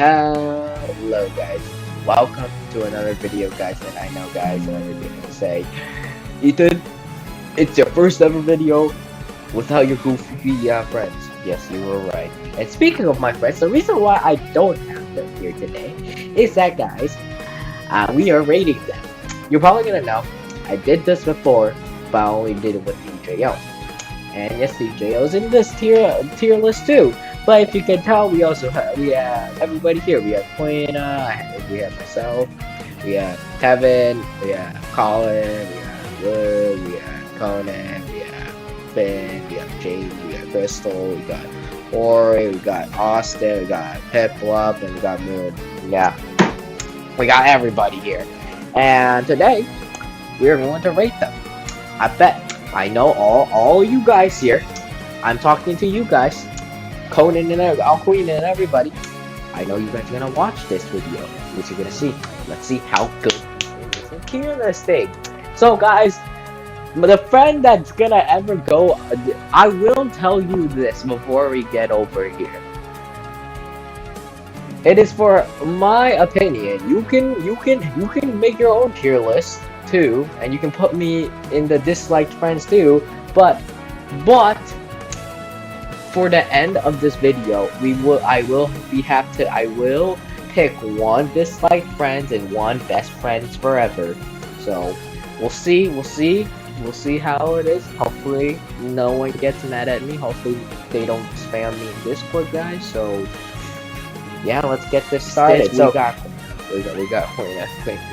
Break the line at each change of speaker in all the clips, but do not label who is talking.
Hello guys, welcome to another video guys, and I know guys are gonna say, Ethan, it's your first ever video without your goofy friends. Yes, you were right. And speaking of my friends, the reason why I don't have them here today is that guys, we are rating them. You're probably gonna know, I did this before, but I only did it with DJO. And yes, DJO's in this tier list too. But if you can tell, we have everybody here. We have Queen, we have myself, we have Kevin, we have Colin, we have Wood, we have Conan, we have Finn, we have Jamie, we have Crystal, we got Ori, we got Austin, we got Piplup, and we got Moon. Yeah, we got everybody here. And today, we're going to rate them. I know all you guys here. I'm talking to you guys. Conan and Queen and everybody. I know you guys are gonna watch this video, which you're gonna see. Let's see how good this is tier listing. So guys, the friend that's gonna ever go, I will tell you this before we get over here. It is for my opinion. You can make your own tier list too, and you can put me in the disliked friends too. But for the end of this video, I will pick one disliked friends and one best friends forever. So we'll see how it is. Hopefully no one gets mad at me. Hopefully they don't spam me in Discord, guys. So yeah, let's get this started. So we got Queen.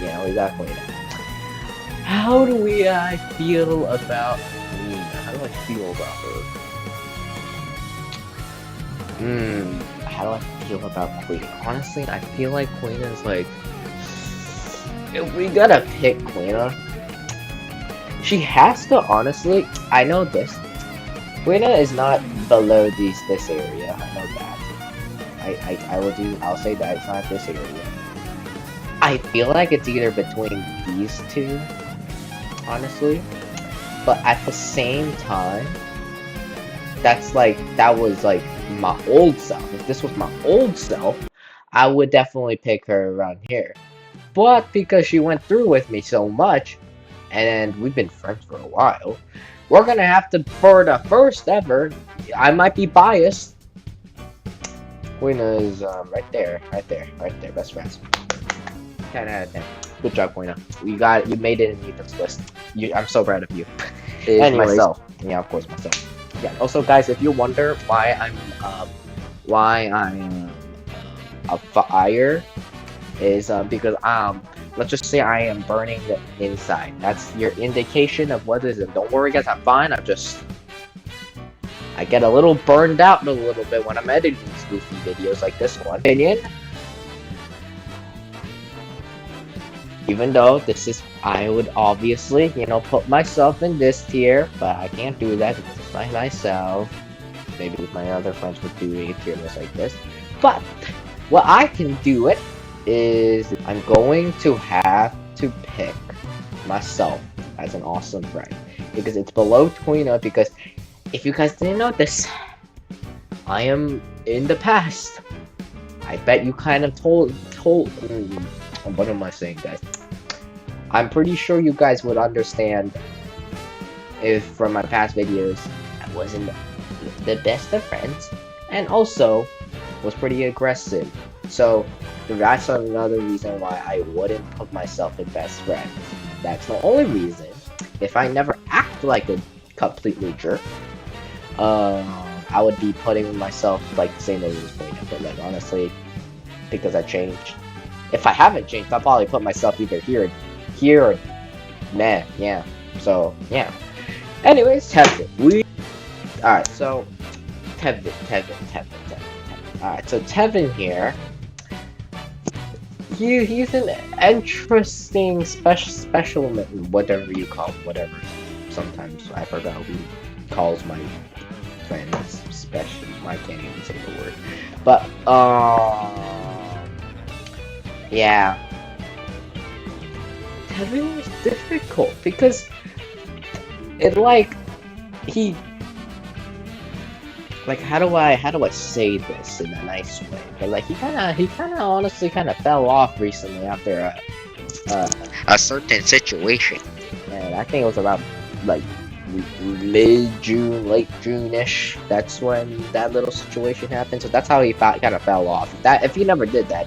Yeah, we got Queen. How do we feel about Nina? How do I feel about her? How do I feel about Queen? Honestly, I feel like Queen is like, if we gotta pick Queen, she has to, honestly, I know this. Queen is not below this area. I know that. I'll say that it's not this area. I feel like it's either between these two, honestly. But at the same time, that was like my old self. If this was my old self, I would definitely pick her around here. But because she went through with me so much, and we've been friends for a while, we're gonna have to, for the first ever, I might be biased. Queen is right there, best friends. 10 out of 10. Good job, Queen. You made it in Ethan's list. I'm so proud of you. Anyways, myself. Yeah, of course, myself. Yeah. Also, guys, if you wonder why I'm a fire, is because let's just say I am burning the inside. That's your indication of what is it. Don't worry, guys. I'm fine. I get a little burned out a little bit when I'm editing these goofy videos like this one. Opinion. Even though I would obviously, put myself in this tier, but I can't do that because it's by myself. Maybe my other friends would do a tier list like this. But what I can do it is I'm going to have to pick myself as an awesome friend because it's below Twina. Because if you guys didn't know this, I am in the past. I bet you kind of told. What am I saying, guys? I'm pretty sure you guys would understand if from my past videos I wasn't the best of friends and also was pretty aggressive. So that's another reason why I wouldn't put myself in best friend. That's the only reason. If I never act like a completely jerk, I would be putting myself like the same way as Queen. But like honestly, because I changed. If I haven't changed, I'll probably put myself either here or meh, yeah. So yeah. Anyways, Tevin. Alright, so Tevin. Alright, so Tevin here. He's an interesting special whatever you call it, whatever. Sometimes I forgot who calls my friends special. I can't even say the word. But yeah. Tevin was difficult because like how do I say this in a nice way? But like he kinda honestly kind of fell off recently after a a certain situation, and I think it was around like mid-June, late June-ish. That's when that little situation happened. So that's how he kind of fell off. If he never did that,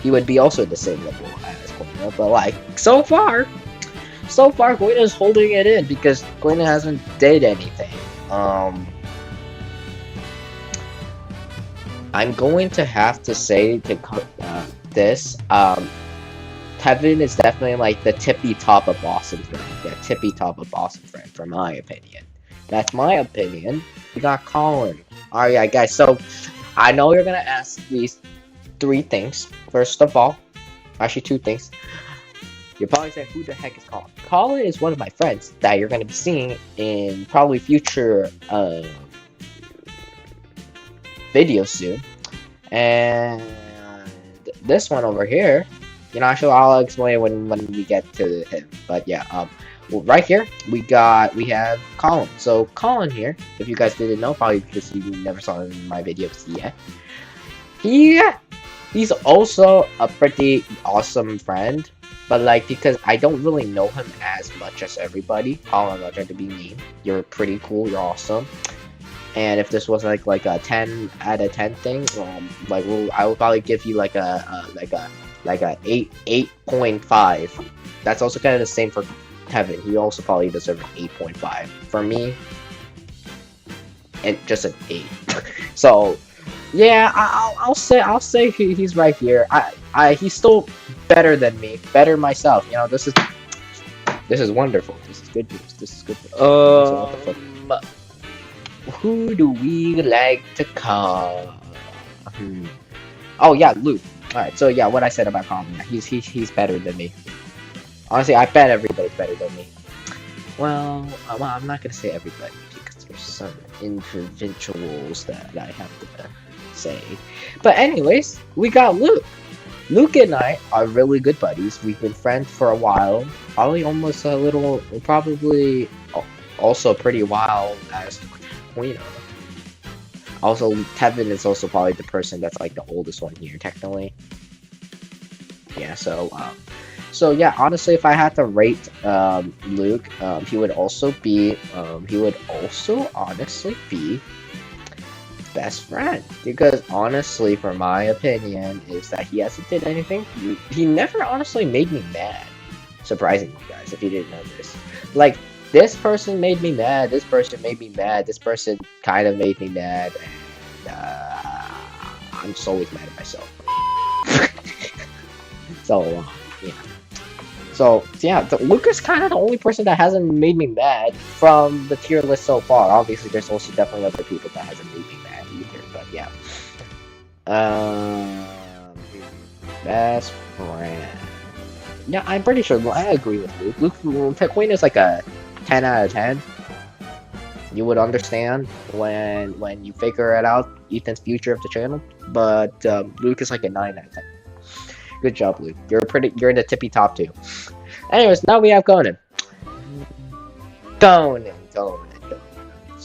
he would be also the same level as Koina. But like so far, Koina's holding it in because Koina hasn't did anything. I'm going to have to say to this. Kevin is definitely like the tippy top of awesome friend. Yeah, tippy top of awesome friend, from my opinion. That's my opinion. We got Colin. Alright, guys, so I know you're gonna ask these three things. First of all, actually two things. You're probably saying, who the heck is Colin? Colin is one of my friends that you're gonna be seeing in probably future videos soon. And this one over here, actually I'll explain when we get to him. But yeah, well, right here we have Colin. So Colin here, if you guys didn't know, probably because you never saw him in my videos yet, he's also a pretty awesome friend. But like, because I don't really know him as much as everybody, Colin, I'm trying to be mean. You're pretty cool. You're awesome. And if this was like a 10 out of 10 thing, I would probably give you like a 8.5. That's also kind of the same for Kevin. He also probably deserves an 8.5. For me, and just an 8. So yeah, I'll say he's right here. He's still better than me, better myself. This is wonderful. This is good news. This is good news. So what the fuck? Who do we like to call? Oh yeah, Luke. Alright, so yeah, what I said about Colin, he's better than me. Honestly, I bet everybody's better than me. Well, I'm not gonna say everybody because there's some individuals that I have to say. But anyways, we got Luke. Luke and I are really good buddies. We've been friends for a while, probably also a pretty while as Queen. Also, Kevin is also probably the person that's like the oldest one here, technically. Yeah, so yeah, honestly, if I had to rate Luke, he would honestly be best friend, because honestly, for my opinion, is that he hasn't did anything. He never honestly made me mad. Surprisingly, guys, if you didn't know this, like, this person made me mad, this person made me mad, this person kind of made me mad, and I'm just always mad at myself. So yeah. So yeah, Luke is kind of the only person that hasn't made me mad from the tier list so far. Obviously, there's also definitely other people that hasn't made me mad either. But yeah, best friend. Yeah, I'm pretty sure. I agree with Luke. Queen is like a 10 out of 10. You would understand when you figure it out, Ethan's future of the channel. But Luke is like a 9 out of 10. Good job, Luke. You're in the tippy top too. Anyways, now we have Conan. Conan. So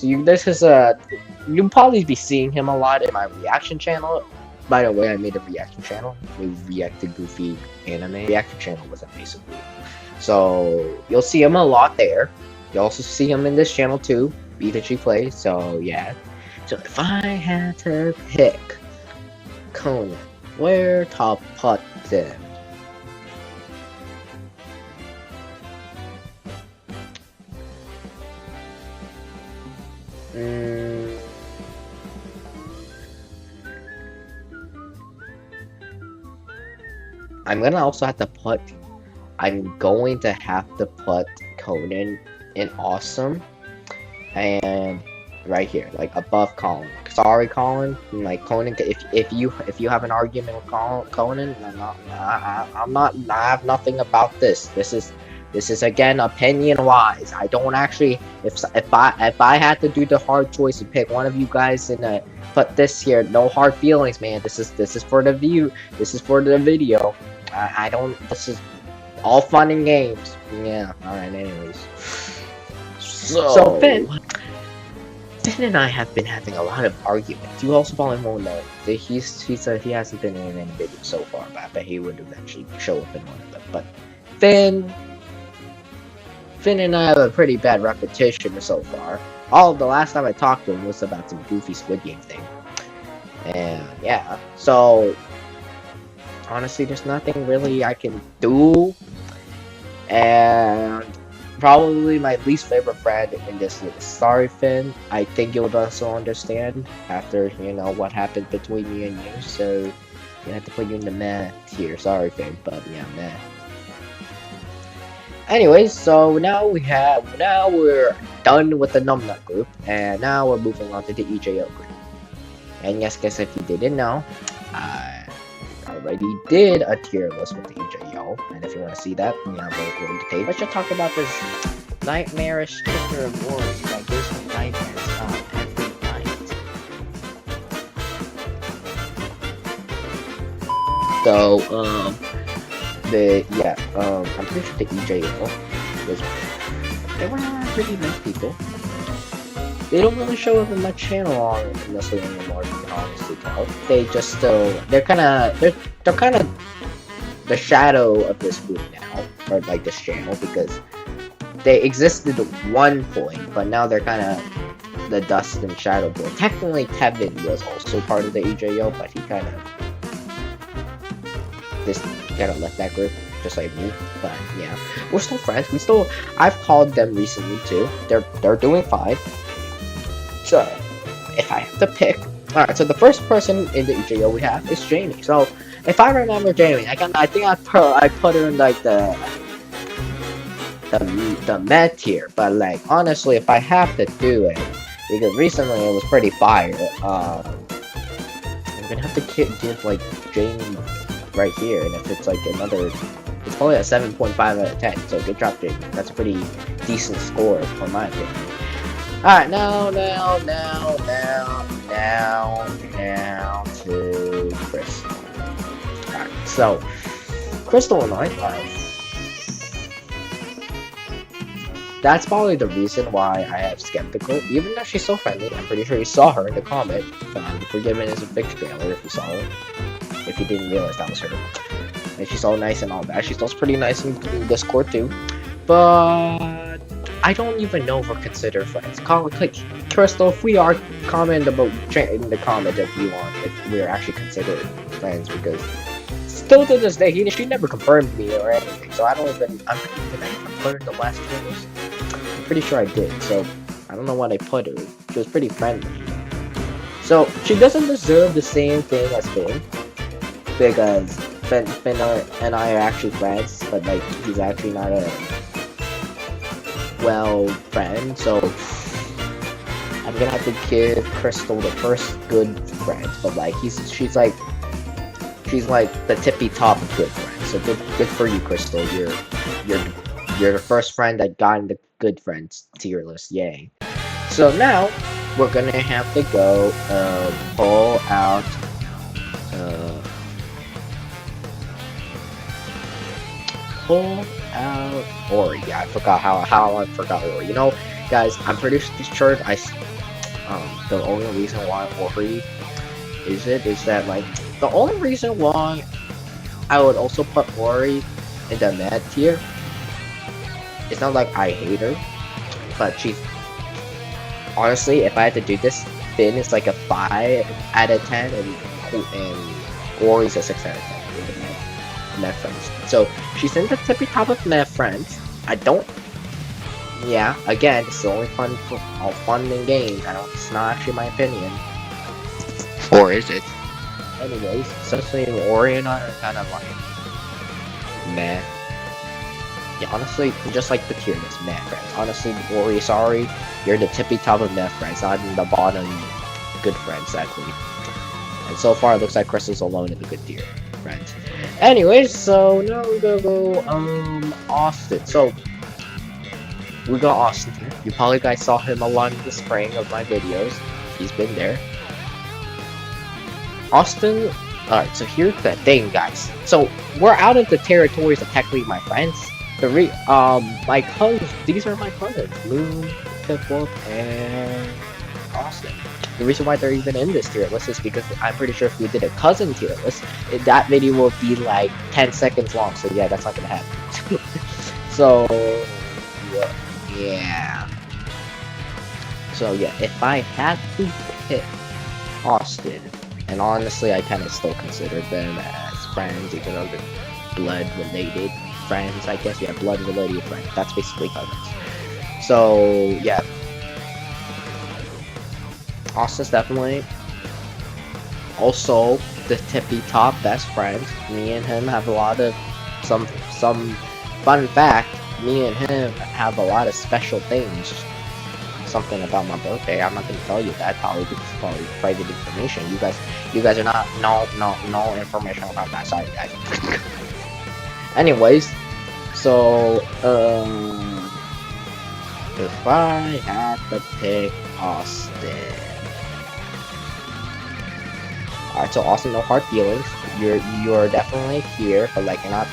you'll probably be seeing him a lot in my reaction channel. By the way, I made a reaction channel. We react to goofy anime. Reaction channel was basically. So you'll see him a lot there. You'll also see him in this channel too. BTG Plays. So yeah. So if I had to pick Conan, where to put them? I'm going to have to put Conan in awesome, and right here, like above Colin. Sorry, Colin. Like Conan, if you have an argument with Conan, I have nothing about this. This is again opinion wise. I don't actually. If I had to do the hard choice and pick one of you guys and put this here, no hard feelings, man. This is for the view. This is for the video. I don't. This is all fun and games. Yeah. All right. Anyways. So Finn. Finn and I have been having a lot of arguments. You also probably won't know that he said he hasn't been in any videos so far, but I bet he would eventually show up in one of them. But Finn and I have a pretty bad repetition so far. The last time I talked to him was about some goofy Squid Game thing. And yeah, so honestly, there's nothing really I can do. And probably my least favorite friend in this list. Sorry, Finn. I think you'll also understand after, what happened between me and you. So, I have to put you in the meh tier. Sorry, Finn, but yeah, meh. Anyways, so now we're done with the Numbnut group, and now we're moving on to the EJO group. And yes, guys, if you didn't know, I already did a tier list with the EJO, and if you want to see that, we'll go to the page. Let's just talk about this nightmarish sticker of wars that gives me nightmares every night. So, I'm pretty sure the EJO they were pretty nice people. They don't really show up in my channel honestly anymore, to be honestly tell. They just they're kinda the shadow of this group now, or like this channel, because they existed at one point, but now they're kinda the dust and shadow boy. Technically Kevin was also part of the EJO, but he kinda left that group, just like me. But yeah. We're still friends. I've called them recently too. They're doing fine. So, if I have to pick, alright. So the first person in the EJO we have is Jamie. So, if I remember Jamie, I think I put her in like the med tier. But like honestly, if I have to do it, because recently it was pretty fire. I'm gonna have to give like Jamie right here, and if it's like another, it's probably a 7.5 out of 10. So good job, Jamie. That's a pretty decent score for my opinion. Alright, now to Crystal. Alright, so Crystal and I, that's probably the reason why I have skeptical, even though she's so friendly. I'm pretty sure you saw her in the comment. Forgiven is a fixed trailer if you saw her. If you didn't realize that was her. And she's all nice and all that. She's also pretty nice in Discord too. But I don't even know if we're considered friends. Click Crystal, if we are, comment about in the comment if you want, if we're actually considered friends, because still to this day, she never confirmed me or anything, so I don't even, did I put her in the last videos? I'm pretty sure I did, so I don't know what I put her. She was pretty friendly. So, she doesn't deserve the same thing as Finn, because Finn and I are actually friends, but like, he's actually not a friend, so I'm gonna have to give Crystal the first good friend, but like she's like the tippy top of good friends. So good for you, Crystal. You're the first friend that got in the good friends tier list. Yay! So now we're gonna have to go pull out Ori. Yeah, I forgot how I forgot Ori. You know, guys, I'm pretty sure the only reason why Ori is that like the only reason why I would also put Ori in the mad tier. It's not like I hate her, but she's honestly, if I had to do this, Finn is like a 5 out of 10, and Ori's a 6 out of 10. Meh friends. So she's in the tippy top of meh friends. Again, it's only fun and games. It's not actually my opinion. Or is it? Anyways, essentially Ori and I are kind of like meh. Yeah, honestly, just like the tier list, meh friends. Honestly, Ori, sorry, you're the tippy top of meh friends, not in the bottom good friends, actually. And so far, it looks like Crystal's alone in the good tier, friends. Anyways, so now we're gonna go, Austin. So, we got Austin here. You probably guys saw him a lot in the spring of my videos. He's been there. Austin, alright, so here's the thing, guys. So, we're out of the territories of technically my friends. My cousins, these are my cousins. Moon, Tipwolf, and Austin. The reason why they're even in this tier list is because I'm pretty sure if we did a cousin tier list, that video will be like 10 seconds long. So yeah, that's not gonna happen. So yeah. So yeah, if I had to pick Austin, and honestly, I kind of still consider them as friends, even though they're blood-related friends, I guess. Yeah, blood-related friends. That's basically cousins. So yeah, Austin's definitely also the tippy top best friends. Me and him have a lot of some fun fact. Me and him have a lot of special things. Something about my birthday. I'm not gonna tell you that. Probably private information. You guys are not no information about that. Sorry, guys. Anyways, so if I had to pick Austin, alright. So Austin, no hard feelings. You're definitely here, but like you're not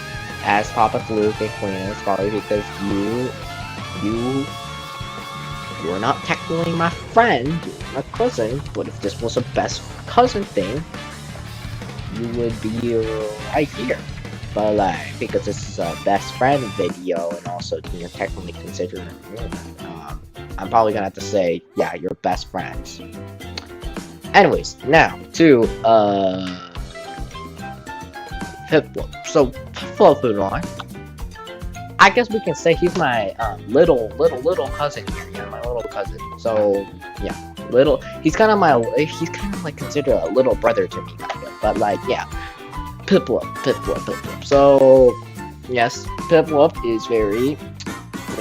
as Papa Fluke and Queen. It's probably because you're not technically my friend, my cousin, but if this was a best cousin thing, you would be right here. But like, because this is a best friend video, and also you're technically considered I'm probably gonna have to say, yeah, you're best friends. Anyways, now to Piplup. So Piplup on. I guess we can say he's my little cousin here. Yeah, my little cousin. So yeah, he's kind of like considered a little brother to me, kind of. But like, yeah, Piplup. So yes, Piplup is very.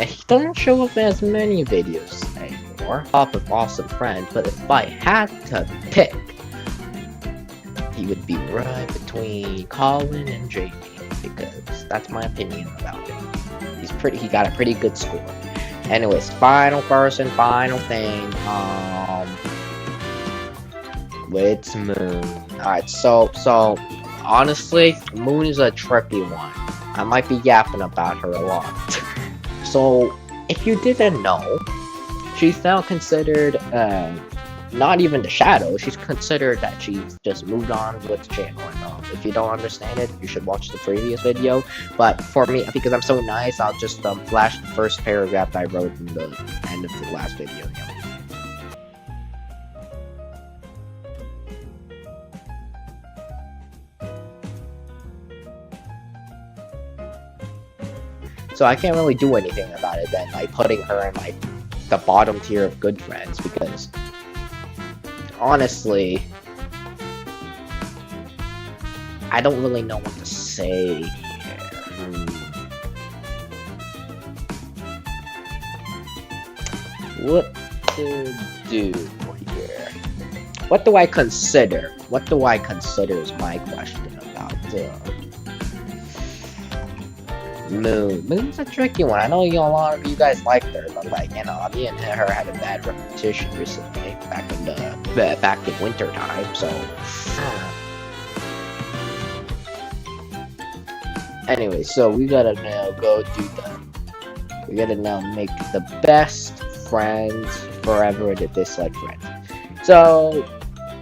He doesn't show up as many videos anymore. Off of awesome friend, but if I had to pick, he would be right between Colin and Jamie, because that's my opinion about him. He got a pretty good score. Anyways, final thing, with Moon. Alright, so honestly, Moon is a tricky one. I might be yapping about her a lot. So if you didn't know, she's now considered not even the shadow. She's considered that she's just moved on with the channel. And if you don't understand it, you should watch the previous video. But for me, because I'm so nice, I'll just flash the first paragraph that I wrote in the end of the last video. So I can't really do anything about it then, like putting her in like the bottom tier of good friends, because honestly, I don't really know what to say here. What to do here? What do I consider? What do I consider is my question about Moon. Moon's a tricky one. I know a lot of you guys like her, but like, me and her had a bad repetition recently, back in winter time. So, anyway, so we gotta now we gotta now make the best friends forever the disliked friend. So,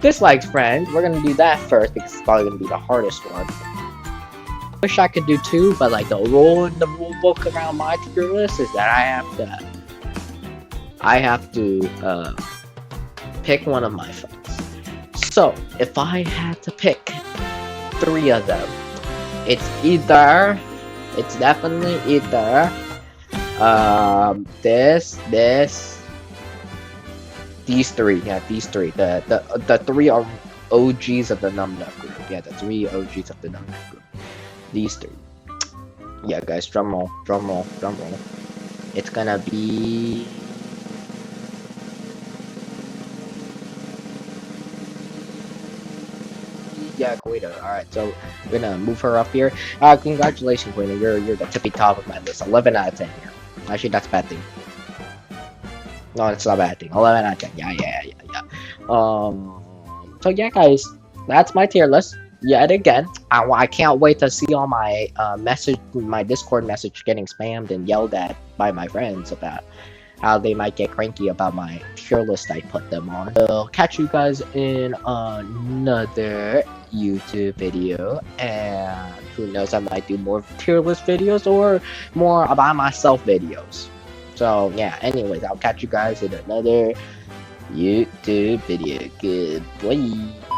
disliked friend, we're gonna do that first because it's probably gonna be the hardest one. Wish I could do two, but like the rule book around my tier list is that I have to pick one of my friends. So if I had to pick three of them, it's definitely either these three. Yeah, these three. The three are OGs of the Numbnut group. Yeah, the three OGs of the Numbnut group. These three. Yeah, guys, drum roll. It's gonna be yeah, Guido. Alright, so we're gonna move her up here. Congratulations, Guido. You're the tippy top of my list. 11 out of 10 here. Actually, that's a bad thing. No, it's not a bad thing. 11 out of 10. Yeah. So yeah, guys, that's my tier list. Yet again, I can't wait to see all my my Discord message getting spammed and yelled at by my friends about how they might get cranky about my tier list I put them on. So catch you guys in another YouTube video, and who knows, I might do more tier list videos or more about myself videos. So yeah, anyways, I'll catch you guys in another YouTube video. Goodbye.